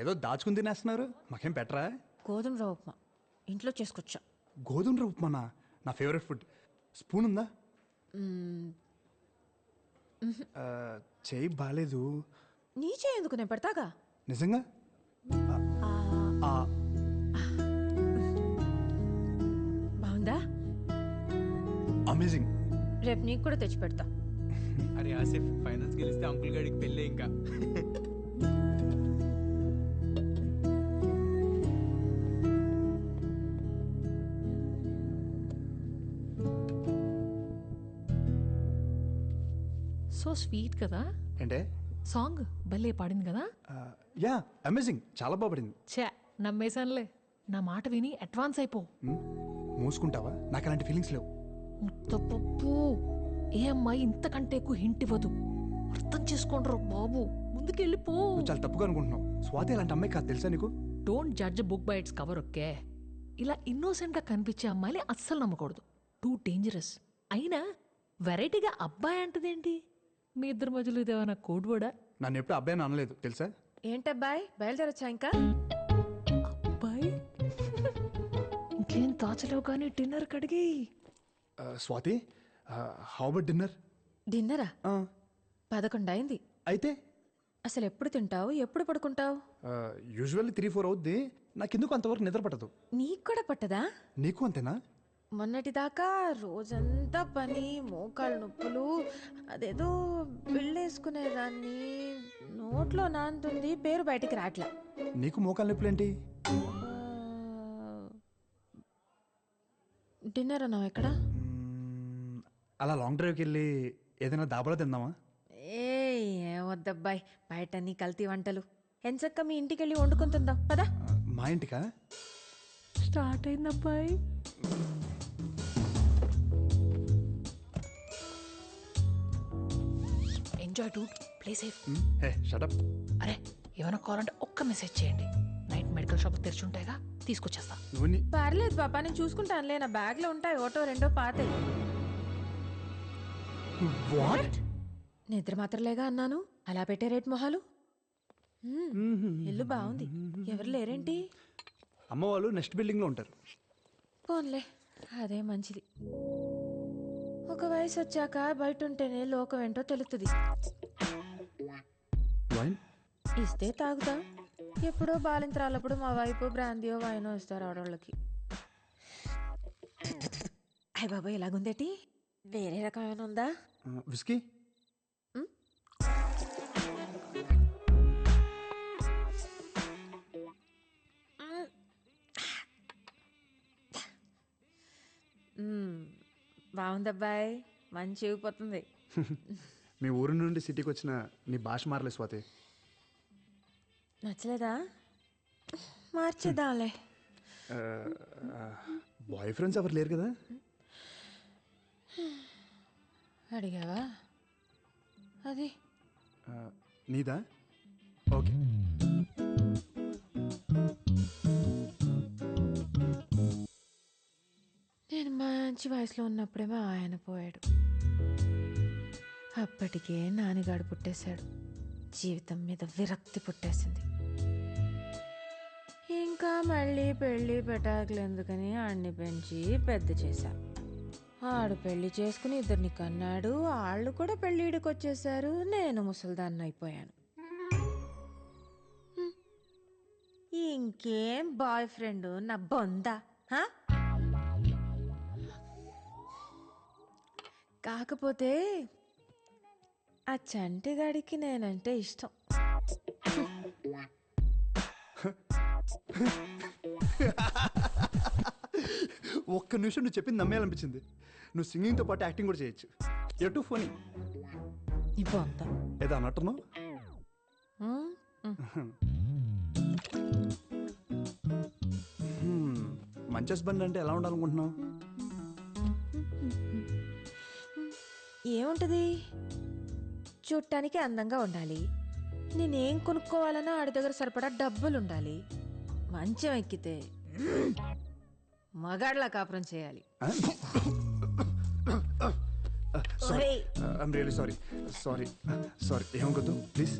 ఏదో దాచుకుని తినేస్తున్నారు, మాకేం పెట్టరా? గోధుమ రవ్వ ఉప్మా ఇంట్లో చేసుకొచ్చా. గోధుమ రవ్వ ఉప్మానా? నా ఫేవరెట్ ఫుడ్. స్పూన్ ఉందా? చేయి బాగాలేదు. నీ చేయి ఎందుకు, నేను పెడతాగా. నిజంగా? బాగుందా? అమేజింగ్. రేపు నీకు కూడా తెచ్చి పెడతా. అరే ఆసిఫ్, ఫైనల్స్ గెలిస్తే అంకుల్ గాడికి పెళ్ళే ఇంకా. సో స్వీట్ కదా ఏంటే? సాంగ్ భలే పాడింది కదా. యా, అమేజింగ్, చాలా బాగుపడింది. ఛే, నమ్మేశానులే. నా మాట విని అడ్వాన్స్ అయిపో. మూసుకుంటావా? నాకు అలాంటి ఫీలింగ్స్ లేవు. ముత్తపప్పు, ఏ అమ్మాయి ఇంతకంటే ఎక్కువ హింట్ ఇవ్వదు. అర్థం చేసుకోండ్రు బాబు, ముందుకెళ్ళిపో. నువ్వు చాలా తప్పుగా అనుకుంటున్నావు. స్వాతి అలాంటి అమ్మాయి కాదు, తెలుసా నీకు? Don't judge book by its cover. Okay, ఇలా ఇన్నోసెంట్ గా కనిపించే అమ్మాయిని అస్సలు నమ్మకూడదు. Too dangerous. అయినా వెరైటీగా అబ్బాయి అంటదేంటి? మీ ఇద్దరి మధ్యలో ఇదేమన్నా కోడ్ వర్డా? నన్ను ఎప్పుడు అబ్బాయి అనలేదు, తెలుసా? ఏంటబ్బాయి, బయలుదేరొచ్చా ఇంకా? అబ్బాయి ఇంకేం దాచలేవు కానీ డిన్నర్ కడిగి. Swathi, how about dinner? డిన్నరా? 11 అయింది. అయితే అసలు ఎప్పుడు తింటావు, ఎప్పుడు పడుకుంటావు? యూజువల్లీ 3-4 అవుద్ది. నాకెందుకు అంతవరకు నిద్ర పట్టదు. నీకు కూడా పట్టదా? నీకు అంతేనా? మొన్నటిదాకా రోజంతా పని, మోకాళ్ళ నొప్పులు, అదేదో బిళ్ళేసుకునేదాన్ని, నోట్లో నానుతుంది, పేరు బయటికి రాట్లా. నీకు మోకాళ్ళ నొప్పులేంటి? డిన్నర్ అన్నావు ఎక్కడ? అలా లాంగ్ డ్రైవ్కి వెళ్ళి ఏదైనా దాబాలో తిందామా? ఏం వద్దబ్బాయి, బయట నీ కల్తీ వంటలు. ఎంచక్క మీ ఇంటికి వెళ్ళి వండుకొని తిందాం పదా. మా ఇంటికా? స్టార్ట్ అయింది అబ్బాయి. Enjoy dude, play safe. Hey shut up. అరే, ఏమైనా కావాలంటే ఒక్క మెసేజ్ చేయండి. నైట్ మెడికల్ షాప్ తెరిచి ఉంటాయిగా, తీసుకొచ్చేస్తా. నువ్వు పర్లేదు పాపా, నేను చూసుకుంటానులే. నా బ్యాగ్ లో ఉంటాయి, ఒకటో రెండో పాతాయి. వాట్? నిద్ర మాత్రలేగా అన్నాను, అలా పెట్టే రేట్ మొహాలు. ఇల్లు బాగుంది, ఎవరు లేరేంటి? అమ్మ వాళ్ళు నెక్స్ట్ బిల్డింగ్ లో ఉంటారు. పోన్లే, అదే మంచిది. ఒక వయసు వచ్చాక బయట ఉంటేనే లోకం ఏంటో తెలుస్తుంది. వైన్ ఇస్తే తాగుతా. ఎప్పుడో బాలింతరాలప్పుడు మా వైపు బ్రాందియో వైనో ఇస్తారు ఆడవాళ్ళకి. అయ్య బాబా, ఇలాగుందేటి? వేరే రకమైన ఉందా? విస్కీ? బాగుందబ్బాయి, మంచి ఊగిపోతుంది. మీ ఊరు నుండి సిటీకి వచ్చిన నీ భాష మారలే స్వాతి. నచ్చలేదా? మార్చేద్దాంలే. బాయ్ ఫ్రెండ్స్ ఎవరు లేరు కదా? అడిగావా? అది నీదా? ఓకే. నేను మంచి వయసులో ఉన్నప్పుడేమో ఆయన పోయాడు. అప్పటికే నాన్నగాడు పుట్టేశాడు. జీవితం మీద విరక్తి పుట్టేసింది. ఇంకా మళ్ళీ పెళ్ళి పెటాకులు ఎందుకని ఆడిని పెంచి పెద్ద చేశా. ఆడు పెళ్లి చేసుకుని 2 కన్నాడు. వాళ్ళు కూడా పెళ్ళిడికి వచ్చేసారు. నేను ముసల్దాన్ని అయిపోయాను. ఇంకేం బాయ్ ఫ్రెండ్ నా బొందా? కాకపోతే ఆ చంటిగాడికి నేనంటే ఇష్టం. ఒక్క నిమిషం నువ్వు చెప్పింది నమ్మేయాలనిపించింది. నువ్వు సింగింగ్తో పాటు యాక్టింగ్ కూడా చేయొచ్చు. You too funny. ఇప్పుడు అంతా ఏదో అన్నట్టును. మంచి హస్బెండ్ అంటే ఎలా ఉండాలనుకుంటున్నావు? ఏముంటది, చూడటానికి అందంగా ఉండాలి. నేనేం కొనుక్కోవాలన్నా ఆడి దగ్గర సరిపడా డబ్బులు ఉండాలి. మంచం ఎక్కితే మగాడ్లా కాపురం చేయాలి. I'm really sorry. ఏమనుకోద్దు ప్లీజ్.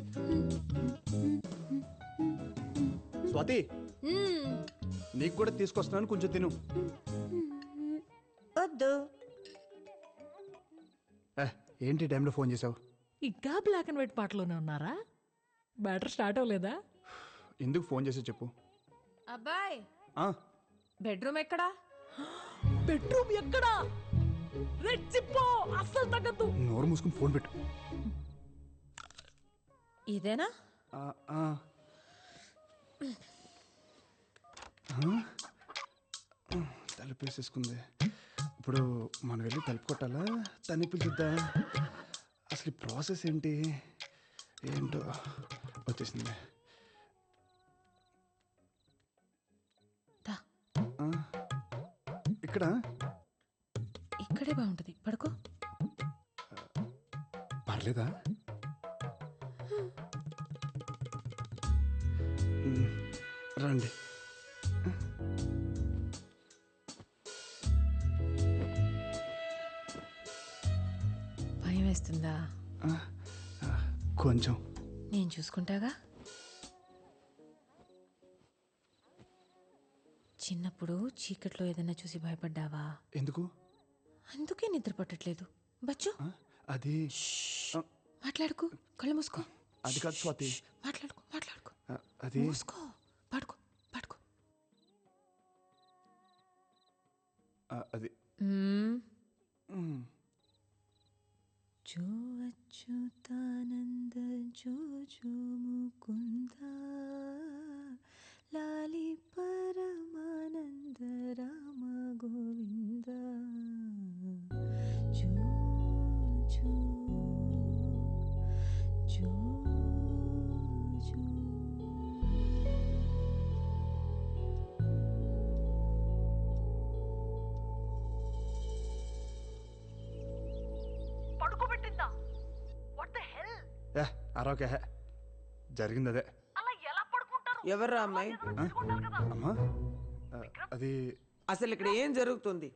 స్వాతి నీకు కూడా తీసుకొస్తున్నాను, కొంచెం తిను. వద్దు. ఏంటి టైంలో ఫోన్ చేసావు? ఇంకా బ్లాక్ అండ్ వైట్ పాటలోనే ఉన్నారా? బ్యాటర్ స్టార్ట్ అవ్వలేదా? ఎందుకు ఫోన్ చేసా చెప్పు. అబ్బాయ్, ఆ, బెడ్రూమ్ ఎక్కడా? బెడ్రూమ్ ఎక్కడా? రెచ్చిపో, అస్సలు తగ్గద్దు. నోరు మూసుకుని ఫోన్ పెట్టు. ఇదేనా? ఆ, ఆ. ఆ? తలుపు వేసేసుకుంది. ఇప్పుడు మనం వెళ్ళి తలుపు కొట్టాలా, తన్ని పిలుచుద్దా? అసలు ఈ ప్రాసెస్ ఏంటి? ఏంటో వచ్చేసింది. దా, ఆ? ఇక్కడ ఇక్కడే బాగుంటది, పడుకో. పర్లేదా? రండి. భయం వేస్తుందా? ఆ, ఆ, కొంచెం. నేను చూసుకుంటాగా. చిన్నప్పుడు చీకట్లో ఏదైనా చూసి భయపడ్డావా? ఎందుకు? అందుకే నిద్ర పట్టట్లేదు. బచ్చు, ఆ, అది ఆ, మాట్లాడుకో, కళ్ళు మూసుకో. అది కాదు స్వాతి. మాట్లాడుకో, మాట్లాడుకో. ఆ, అది మూసుకో, పడుకో, పడుకో. అది జో అచ్యుతానంద జో జో ముకుంద లాలి పరమానంద రామ గోవింద జో జో జో జో. పడుకోబెట్టిందా? What the hell? అరవకే, జరిగింది అదే. అలా ఎలా పడుకుంటారు? ఎవర్రా అమ్మాయి? అమ్మా, అది అసలు ఇక్కడ ఏం జరుగుతుంది?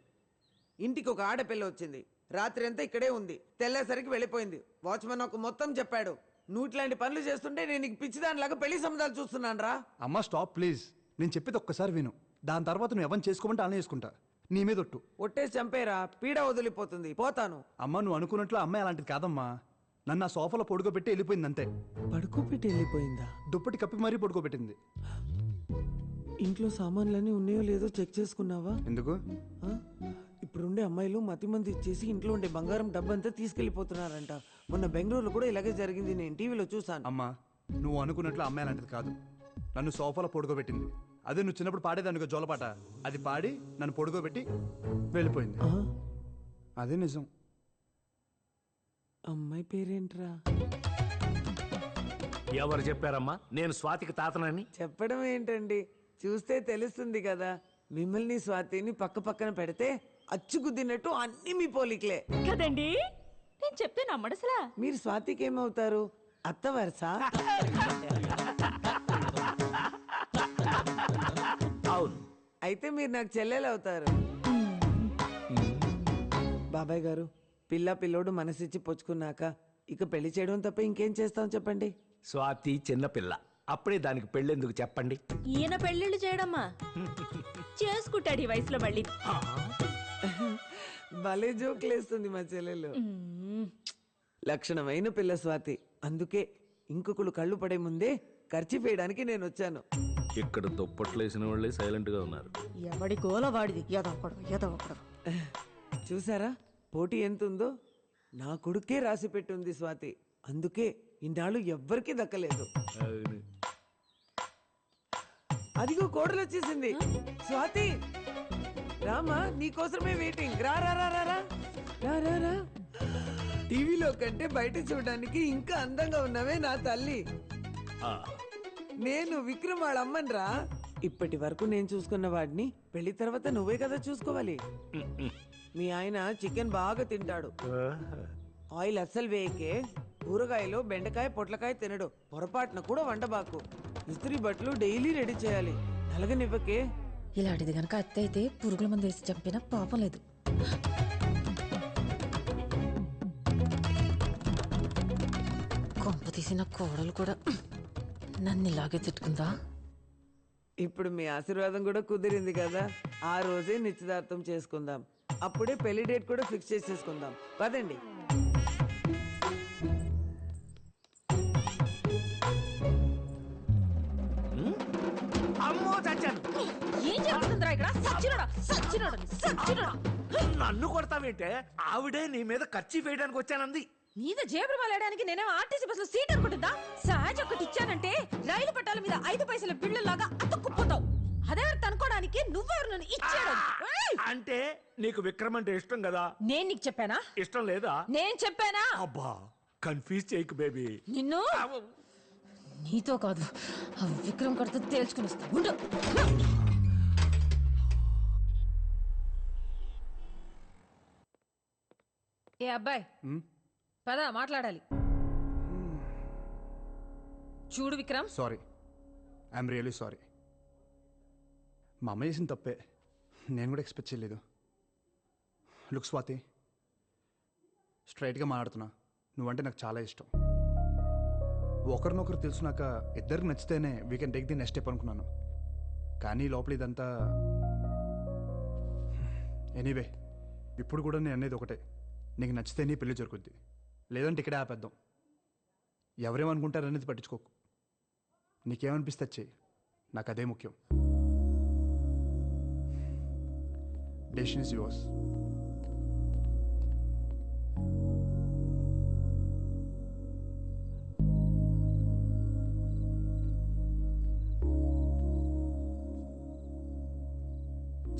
ఇంటికి ఒక ఆడపిల్ల వచ్చింది, రాత్రి అంతా ఇక్కడే ఉంది, తెల్లేసరికి వెళ్ళిపోయింది. వాచ్మెన్ నాకు మొత్తం చెప్పాడు. నువ్వు ఇట్లాంటి పనులు చేస్తుంటే నేను నీకు పిచ్చిదానిలాగా పెళ్లి సంబంధాలు చూస్తున్నాను రా. అమ్మా స్టాప్ ప్లీజ్. నేను చెప్పేది ఒక్కసారి విను. దాని తర్వాత నువ్వు ఎవరిని చేసుకోమంటే అలా చేసుకుంటా. నీ మీద ఒట్టు. ఒట్టేసి చంపేరా, పీడ వదిలిపోతుంది, పోతాను. అమ్మ నువ్వు అనుకున్నట్లు అమ్మాయి అలాంటిది కాదమ్మా. నన్ను ఆ సోఫాలో పడుకోబెట్టి వెళ్ళిపోయింది అంతే. పడుకోబెట్టి వెళ్ళిపోయిందా? దుప్పటి కప్పి మరీ పడుకోబెట్టింది. ఇంట్లో సామాన్లన్నీ ఉన్నాయో లేదో చెక్ చేసుకున్నావా? ఎందుకు? ఆ? ఇప్పుడుండే అమ్మాయిలు మతి మంది ఇచ్చేసి ఇంట్లో ఉండే బంగారం డబ్బంతా తీసుకెళ్లిపోతున్నారంట. మొన్న బెంగళూరులో కూడా ఇలాగే జరిగింది, నేను టీవీలో చూసాను. అమ్మా నువ్వు అనుకున్నట్లు అమ్మాయి అలాంటిది కాదు. నన్ను సోఫాలో పడుకోబెట్టింది. అదే నువ్వు చిన్నప్పుడు పాడేదానికి జోలపాట, అది పాడి నన్ను పడుకోబెట్టి వెళ్ళిపోయింది. ఆ? అదే నిజం. అమ్మాయి పేరేంట్రా? ఎవరు చెప్పారమ్మా నేను స్వాతికి తాతనని? చెప్పడం ఏంటండి, చూస్తే తెలుస్తుంది కదా. మిమ్మల్ని స్వాతిని పక్క పక్కన పెడితే అచ్చుకుద్దినట్టు అన్ని మీ పోలికలే కదండి. నేను చెప్తే నమ్మడసలా. మీరు స్వాతికి ఏమవుతారు? అత్త వరుస? అవును. అయితే మీరు నాకు చెల్లెలు అవుతారు. బాబాయ్ గారు, పిల్ల పిల్లోడు మనసిచ్చి పుచ్చుకున్నాక ఇక పెళ్లి చేయడం తప్ప ఇంకేం చేస్తాం చెప్పండి. స్వాతి చిన్నపిల్ల, అప్పుడే దానికి పెళ్ళెందుకు చెప్పండి? ఈయన పెళ్ళిళ్ళు చేయడమ్మా చేసుకుంటాడు ఈ వయసులో మళ్ళీ. భలే జోకులేస్తుంది మా చెల్లెలు. లక్షణమైన పిల్ల స్వాతి. అందుకే ఇంకొకళ్ళు కళ్ళు పడే ముందే ఖర్చు వేయడానికి నేను వచ్చాను. ఇక్కడ దుప్పట్లు వేసిన వాళ్ళే సైలెంట్ గా ఉన్నారు. ఎవడి గోల వాడిది. ఎదవకూడదు. చూసారా పోటీ ఎంతుందో? నా కొడుకే రాసి పెట్టుంది స్వాతి. అందుకే ఇన్నాళ్ళు ఎవ్వరికీ దక్కలేదు. అదిగో కోడలు వచ్చేసింది. స్వాతి రామా, నీకోసమే వెయిటింగ్. రా రా రా రా రా రా రా రా. టీవీలో కంటే బయట చూడడానికి ఇంకా అందంగా ఉన్నావే నా తల్లి. నేను విక్రమ్ వాళ్ళ అమ్మని రా. ఇప్పటి వరకు నేను చూసుకున్న వాడిని పెళ్లి తర్వాత నువ్వే కదా చూసుకోవాలి. మీ ఆయన చికెన్ బాగా తింటాడు. ఆయిల్ అస్సలు వేయకే. కూరగాయలు బెండకాయ పొట్లకాయ తినడు. పొరపాటున కూడా వండబాకు. ఇస్త్రీ బట్టలు డైలీ రెడీ చేయాలి. నలగనివ్వకే. ఇలాంటిది గనక అత్త అయితే పురుగుల మందు వేసి చంపినా పాపం లేదు. కొంప తీసిన కోడలు కూడా నన్ను ఇలాగే తిట్టుకుందా? ఇప్పుడు మీ ఆశీర్వాదం కూడా కుదిరింది కదా, ఆ రోజే నిశ్చితార్థం చేసుకుందాం. అప్పుడే పెళ్లి డేట్ కూడా ఫిక్స్ చేసేసుకుందాం. పదండి. అమ్మో చచ్చాను. ఏం జరుగుతుందిరా ఇక్కడ? సచ్చినోడా సచ్చినోడా సచ్చినోడా! నన్ను కొడతావేంటే? ఆవిడే నీ మీద ఖర్చు వేయడానికి వచ్చానంది. మీద జేబులు మాలేయడానికి నేనేమో ఆర్టీసీ బస్సులో సీట్ అనుకుంటుందా? సహజ ఒకటి ఇచ్చానంటే రైలు పట్టాల మీద 5 పైసల బిళ్ళలాగా అతుక్కుపోతావు. అదెవరు అనుకోవడానికి నువ్వెవరు నన్ను ఇచ్చాడు? అంటే నీకు విక్రమ్ అంటే ఇష్టం కదా? నేను నీకు చెప్పానా? ఇష్టం లేదా? నేను చెప్పానా? అబ్బా కన్ఫ్యూజ్ చేయకు బేబీ. నిన్ను నీతో కాదు, ఆ విక్రమ్ కడితో తేల్చుకుని వస్తా ఉండు. ఏ అబ్బాయి, పద మాట్లాడాలి. చూడు Vikram, sorry, I'm really sorry. మా అమ్మ చేసిన తప్పే, నేను కూడా ఎక్స్పెక్ట్ చేయలేదు. లుక్ స్వాతి, స్ట్రైట్గా మాట్లాడుతున్నా, నువ్వంటే నాకు చాలా ఇష్టం. ఒకరినొకరు తెలుసునాక ఇద్దరికి నచ్చితేనే we can take the next step అనుకున్నాను. కానీ లోపల ఇదంతా ఎనీవే. ఇప్పుడు కూడా నేను అనేది ఒకటే, నీకు నచ్చితే నీ పెళ్లి జరుగుద్ది, లేదంటే ఇక్కడే ఆపేద్దాం. ఎవరేమనుకుంటారనేది పట్టించుకోకు. నీకేమనిపిస్తే చెయ్యి, నాకు అదే ముఖ్యం. Decision is yours.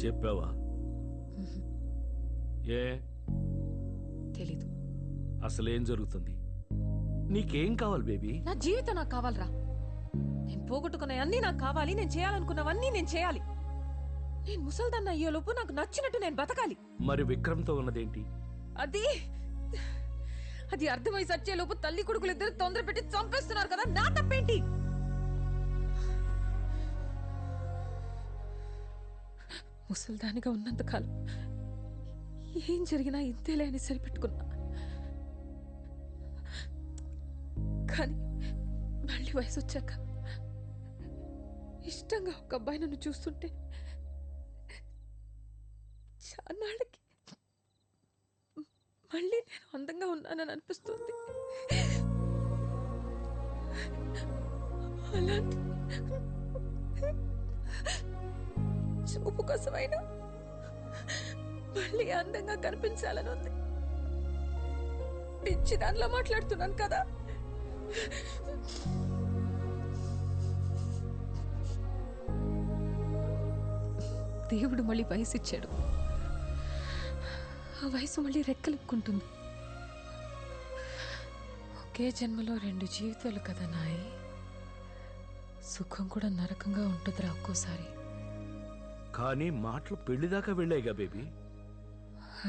చెప్పావా? ఏ తెలీదు. అసలేం జరుగుతుంది? నీకేం కావాలి బేబీ? నా జీవితం నాకు కావాలరా. నేను పోగొట్టుకున్నవన్నీ నాకు కావాలి. నేను చేయాలనుకున్నవన్నీ నేను చేయాలి. నేను ముసల్దాన్న అయ్యేలోపు నాకు నచ్చినట్టు నేను బతకాలి. మరి విక్రమ్తో ఉన్నదేంటి? అది అది అర్థమై సచ్చేలోపు తల్లి కొడుకులు ఇద్దరు తొందర పెట్టి చంపేస్తున్నారు కదా, నా తప్పేంటి? ముసల్దానిగా ఉన్నంతకాలం ఏం జరిగినా ఇంతేలే అని సరిపెట్టుకున్నా. కానీ మళ్ళీ వయసు వచ్చాక ఇష్టంగా ఒక అబ్బాయి నన్ను చూస్తుంటే చాన్నాళ్ళకి మళ్ళీ నేను అందంగా ఉన్నానని అనిపిస్తుంది. అలాంటి చూపు కోసమైనా మళ్ళీ అందంగా కనిపించాలని ఉంది. పిచ్చి దానిలో మాట్లాడుతున్నాను కదా. దేవుడు మళ్ళీ వయసు ఇచ్చాడు. ఆ వయసు మళ్ళీ రెక్కలుక్కుంటుంది. ఒకే జన్మలో 2 జీవితాలు కదా నాయి. సుఖం కూడా నరకంగా ఉంటుందిరా ఒక్కోసారి. కానీ మాటలు పెళ్లిదాకా వెళ్ళాయిగా బేబీ.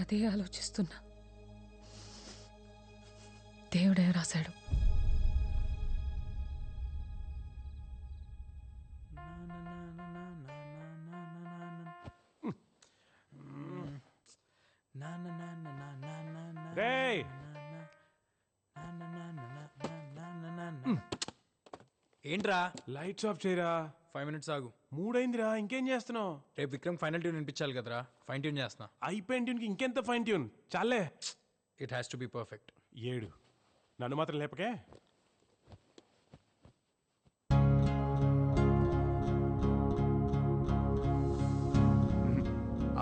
అదే ఆలోచిస్తున్నా. దేవుడే రాశాడు. ఏంట్రా లైట్స్ ఆఫ్ చేయరా. 5 minutes ఆగు. 3 అయిందిరా, ఇంకేం చేస్తున్నావు? రేపు విక్రమ్ ఫైనల్ ట్యూన్ వినిపించాలి కదరా, ఫైన్ ట్యూన్ చేస్తున్నా. అయిపోయిన ట్యూన్కి ఇంకెంత ఫైన్ ట్యూన్ చాలే. It has to be perfect. 7 నన్ను మాత్రం లేపకే.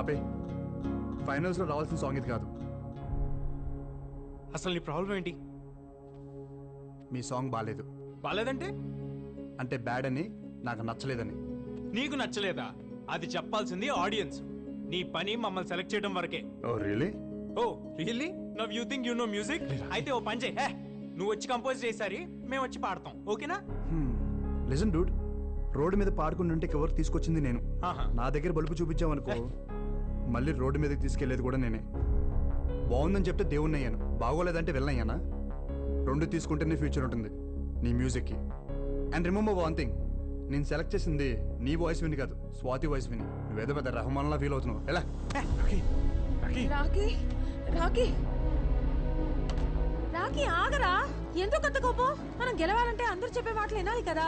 ఆపే. ఫైనల్స్లో రావాల్సిన సాంగ్ ఇది కాదు. అసలు నీ ప్రాబ్లం ఏంటి? మీ సాంగ్ బాగాలేదు. బాలేదంటే? అంటే బ్యాడ్ అని, నాకు నచ్చలేదని. నీకు నచ్చలేదా? అది చెప్పాల్సింది ఆడియన్స్. నీ పని మమ్మల్ని సెలెక్ట్ చేయడం వరకే. Oh really? Oh really? Now you think you know music? అయితే ఓ పని చేయి, నువ్వు వచ్చి కంపోజ్ చేసారి మేము వచ్చి పాడతాం, ఓకేనా? లిజన్ డూడ్, రోడ్డు మీద పాడుకుంటుంటే ఎవరు తీసుకొచ్చింది నేను. ఆహా. నా దగ్గర బలుపు చూపించావనుకో, మళ్ళీ రోడ్డు మీదకి తీసుకెళ్లేది కూడా నేనే. బాగుందని చెప్తే దేవుణ్ణి అయ్యాను, బాగోలేదంటే వెళ్ళయ్యానా? 2 తీసుకుంటేనే ఫ్యూచర్ ఉంటుంది నీ మ్యూజిక్కి. అండ్ రిమెంబర్ వన్ థింగ్, నేను సెలెక్ట్ చేసింది నీ వాయిస్ విని కాదు, స్వాతి వాయిస్ విని. నువ్వేదో పెద్ద రహమాన్లా ఫీల్ అవుతున్నావు. ఎలా? రాఖీ రాఖీ రాఖీ రాకి ఆగరా, ఎందుకు అంత కోపం? మనం గెలవాలంటే అందరూ చెప్పే మాటలు వినాలి కదా.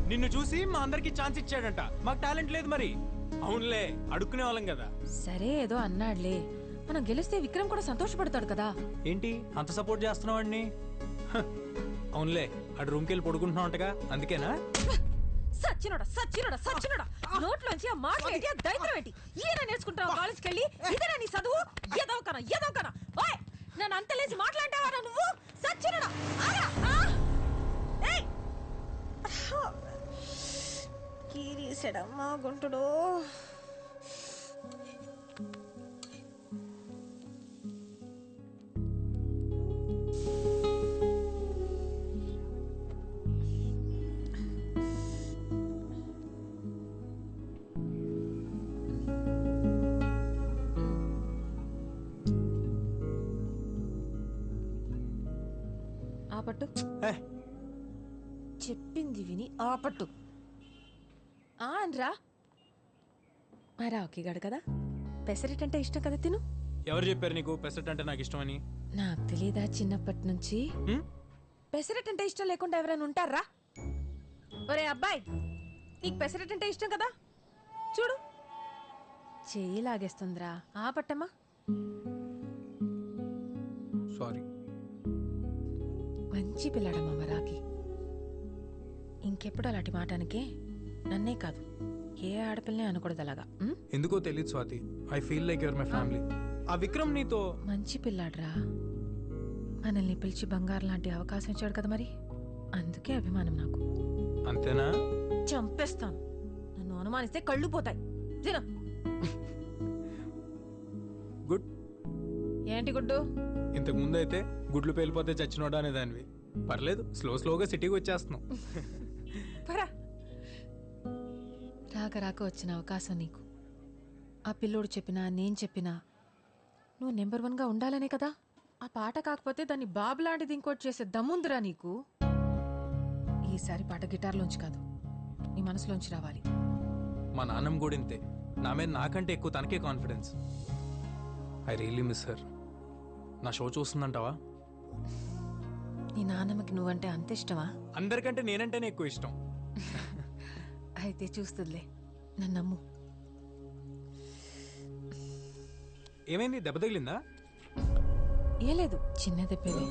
నిన్ను చూసి మా అందరికి ఛాన్స్ ఇచ్చాడంట, మాకు టాలెంట్ లేదు మరి. అవునులే, అడుక్కునే వాళ్ళం కదా. సరే ఏదో అన్నాడులే, మనం గెలిస్తే విక్రమ్ కూడా సంతోషపడతాడు కదా. ఏంటి అంత సపోర్ట్ చేస్తున్నావు వాడిని? అవునులే, అటు రూమ్కి వెళ్ళి పడుకుంటున్నావు అంటగా, అందుకేనా? సచ్చినోడా సచ్చినోడా సచ్చినోడా, నోట్లోంచి ఆ మాట ఏంటి, ఆ దైత్రం ఏంటి? ఈయన నేర్చుకుంటావు కాలేజ్కి వెళ్ళి? ఇదేనా నీ చదువు? ఏదోకనా ఏదోకనా? ఓయ్, నన్ను అంత లేచి మాట్లాంటావా నువ్వు? సచ్చినోడా ఆరా! ఏయ్, కీరీసెడమ్మా గుంటుడు. ఆపట్టు, చెప్పింది విని ఆపట్టు. అనరా, మా రావుకి గడు కదా, పెసరెట్ అంటే ఇష్టం కదా, తిను. ఎవరు చెప్పారు నీకు పెసరట్ అంటే నాకు ఇష్టమని? నాకు తెలీదా చిన్నప్పటి నుంచి? పెసరెట్ అంటే ఇష్టం లేకుండా ఎవరైనా ఉంటారా? ఒరే అబ్బాయి, నీకు పెసరెట్ అంటే ఇష్టం కదా, చూడు చెయ్యి లాగేస్తుందిరా. ఆపట్టమ్మా. సారీ. మంచి పిల్లాడమ్మా మా రాకి. ఇంకెప్పుడు అలాంటి మాటానికే నన్నే కాదు, ఏ ఆడపిల్లనే అనకూడదు అలాగా. ఎందుకో తెలియదు Swathi, I feel like your my family. ఆ విక్రమ్ నీతో మంచి పిల్లాడ్రా, మనల్ని పిలిచి బంగారు లాంటి అవకాశం ఇచ్చాడు కదా, మరి అందుకే అభిమానం నాకు. అంతేనా? చంపేస్తాను, నన్ను అనుమానిస్తే కళ్ళు పోతాయి. తిన. గుడ్. ఏంటి గుడ్డు? ఇంతకు ముందు అయితే గుడ్లు పేలిపోతే చచ్చినోడా అనేదానివి. పర్లేదు, స్లోగా సిటీకి వచ్చేస్తున్నాం. రాక రాక వచ్చిన అవకాశం నీకు. ఆ పిల్లోడు చెప్పినా నేను చెప్పినా నువ్వు నెంబర్ 1గా ఉండాలనే కదా. ఆ పాట కాకపోతే దాన్ని బాబు లాంటిది ఇంకోటి చేసే దమ్ముందిరా నీకు. ఈసారి పాట గిటార్లోంచి కాదు, నీ మనసులోంచి రావాలి. మా నాన్నమ్మ కూడా ఇంతే, నా మీద నాకంటే ఎక్కువ తనకే confidence. I really miss her. నా షో చూస్తుందంటావా? నీ నాన్నమ్మకి నువ్వంటే అంత ఇష్టమా? అందరికంటే నేనంటేనే ఎక్కువ ఇష్టం. అయితే చూస్తుందిలే, నన్ను నమ్ము. ఏమైంది, దెబ్బ తగిలిందా? ఏ లేదు, చిన్న దెబ్బలే.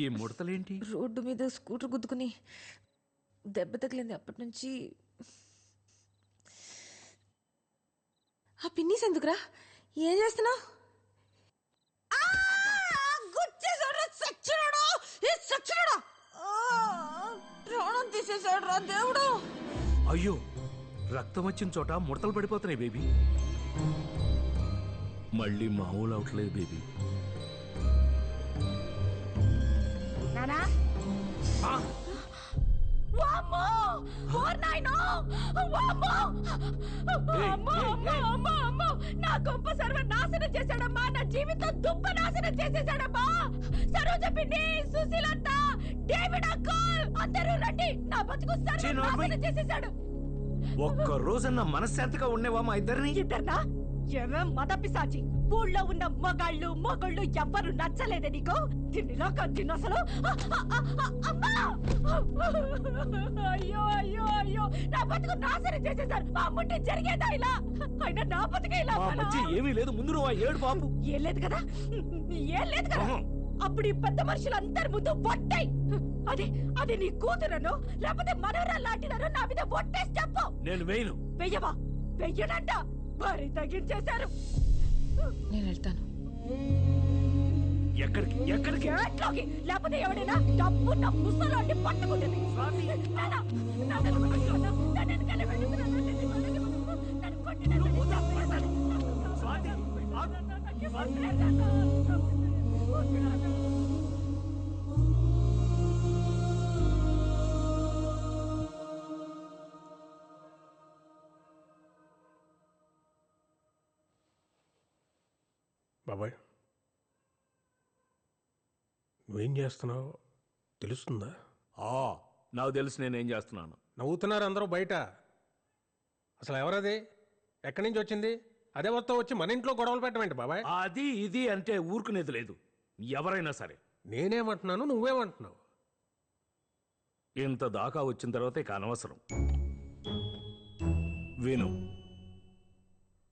ఈ ముడతలేంటి? రోడ్డు మీద స్కూటర్ గుద్దుకుని దెబ్బ తగిలింది. అప్పటి నుంచి ఆ పిన్నీస్ ఎందుకురా? ఏం చేస్తున్నావు? ప్రాణం తీసేసాడు రా దేవుడు. అయ్యో, రక్తం వచ్చిన చోట ముడతలు పడిపోతున్నాయి బేబీ. మళ్ళీ మామూలు అవట్లేదు బేబీ. నా గొప్ప సర్వనాశనం చేశాడమ్మా, నా జీవితం దుప్ప నాశనం చేసేసాడమ్మా. సరోజ పిన్ని, సుశీలత, డేవిడ్ అంకుల్ అందరూ రండి, నా బతుకు సర్వనాశనం చేసేసాడు. ఒక్క రోజన్నా మనశ్శాంతిగా ఉండేవా మా ఇద్దరిని? ఇద్దర్నా? ఏమేం మత పిశాచి. ఊళ్ళో ఉన్న మొగళ్ళు ఎవ్వరు నచ్చలేదే నీకు? తిన్నిలో కంటిని అసలు. అయ్యో అయ్యో అయ్యో, నా బతుకు నాశనం చేసేసారు. మా అమ్ముంటే జరిగేదా ఇలా? అయినా నా బతుకే ఇలా. ఏమీ లేదు, ముందు నువ్వు ఏడు బాబు. ఏం లేదు కదా, ఏం లేదు కదా. అప్పుడు ఈ పెద్ద మనుషులందరి ముందు ఒట్టాయి. అది నీ కూతురను లేకపోతే మనవరా లాంటిదను నా మీద ఒట్టేసి చెప్పు. నేను వేయను. వెయ్యవా? వెయ్యనంట. భారీ తగ్గించేశారు. నేను వెళ్తాను. ఎక్కడికి? ఎట్లోకి? లేకపోతే ఎవడైనా డబ్బు నా ముసలాంటి పట్టుకుంటుంది. బాబాయ్, నువ్వేం చేస్తున్నావు తెలుస్తుందా? నాకు తెలుసు నేనేం చేస్తున్నాను. నవ్వుతున్నారు అందరూ బయట. అసలు ఎవరది? ఎక్కడి నుంచి వచ్చింది? అదే వస్తా వచ్చి మన ఇంట్లో గొడవలు పెట్టమేంటి బాబాయ్? అది ఇది అంటే ఊరుకునేది లేదు. ఎవరైనా సరే నేనేమంటున్నాను, నువ్వేమంటున్నావు? ఇంత దాకా వచ్చిన తర్వాత ఇక అనవసరం. విను,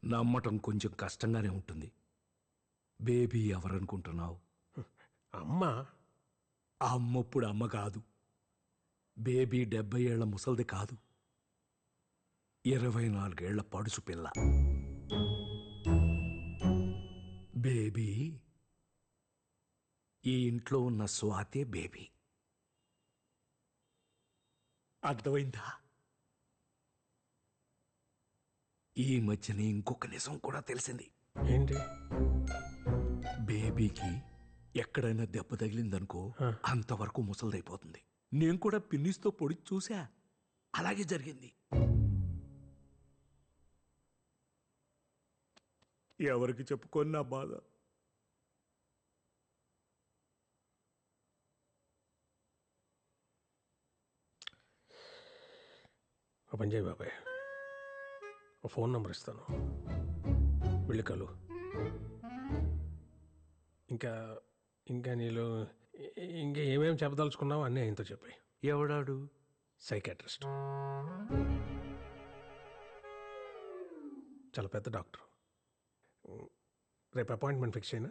నమ్మటం కొంచెం కష్టంగానే ఉంటుంది. బేబీ ఎవరనుకుంటున్నావు? అమ్మా. అమ్మప్పుడు అమ్మ కాదు. బేబీ 70 ఏళ్ల ముసల్ది కాదు, 24 ఏళ్ల పడుచు పిల్ల. బేబీ ఈ ఇంట్లో ఉన్న స్వాతే బేబీ. అర్థమైందా? ఈ మధ్యనే ఇంకొక నిజం కూడా తెలిసింది. ఏంటి? బేబీకి ఎక్కడైనా దెబ్బ తగిలిందనుకో అంతవరకు ముసలిదైపోతుంది. నేను కూడా పిన్నిస్తో పొడి చూసా, అలాగే జరిగింది. ఎవరికి చెప్పుకొని నా బాధ. ఒక పని చేయి బాబాయ్, ఒక ఫోన్ నెంబర్ ఇస్తాను, వెళ్ళి కలు. ఇంకా ఇంకా నీలో ఇంకా ఏమేమి చెప్పదలుచుకున్నావు అన్నీ ఆయనతో చెప్పాయి. ఎవడాడు? సైకాట్రిస్ట్, చాలా పెద్ద డాక్టర్. రేపు అపాయింట్మెంట్ ఫిక్స్ అయినా